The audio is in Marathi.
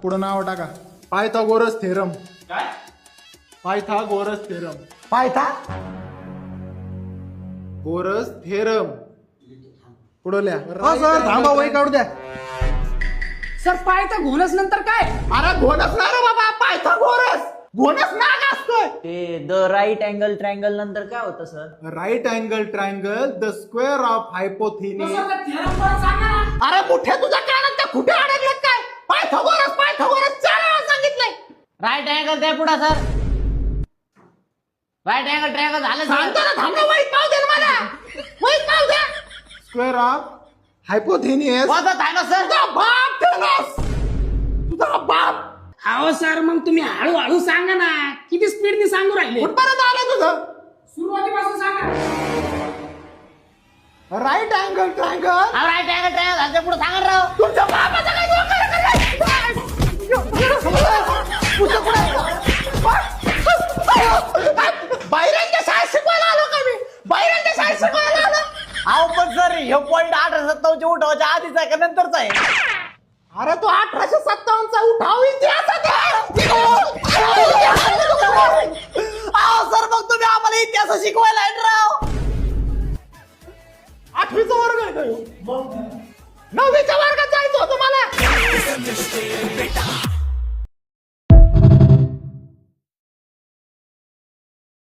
पुढं नाव टाका. Pythagoras theorem. काय? Pythagoras theorem. Pythagoras theorem. पुढं लिहा. हो सर थांबा वही काढू द्या. सर पायथा घोणस नंतर काय? अरे घोणस ना रे बाबा, पायथागोरस. घोणस नाग असतोय. ते द राईट अँगल ट्रायंगल नंतर काय होतं sir? Right angle triangle the square of hypotenuse. Sir theorem परत सांगा ना. अरे मुठ्या तुझ्या कानात त्या कुठे अडकलेत काय? पायथागोरस पायथागोरस 4 वेळा सांगितलंय. राईट अँगल द्या पुढे सर. राईट अँगल ट्रायंगल झालं सांगतो ना, थांबा. वही पाव दे मला. वही पाव दे. Square of hypotenuse. सर. तुझा बाप थेनोस. तुझा बाप. अहो सर मग तुम्ही हळूहळू सांगा ना, किती स्पीडने सांगू राहिले. कुठपर्यंत आलं तुझं? सुरुवातीपासून सांगा. Right angle triangle. Right angle triangle झालं पुढे सांगा राव. तुमच्या बापाचा काय बाहेरांच्या शाळेत शिकवायला आलो का मी? बाहेरांच्या शाळेत शिकवायला आलो. अहो पण सर हे पॉईंट 1857 उठवायच्या आधीचा आहे का नंतरचा आहे? अरे तो 1857 चा उठाव इतिहासात आहे. अहो सर मग तुम्ही आम्हाला इतिहास शिकवायला आहे राव. 8वीचा वर्ग आहे का ह्यो? 9वीच्या वर्गात जायचं होतं मला.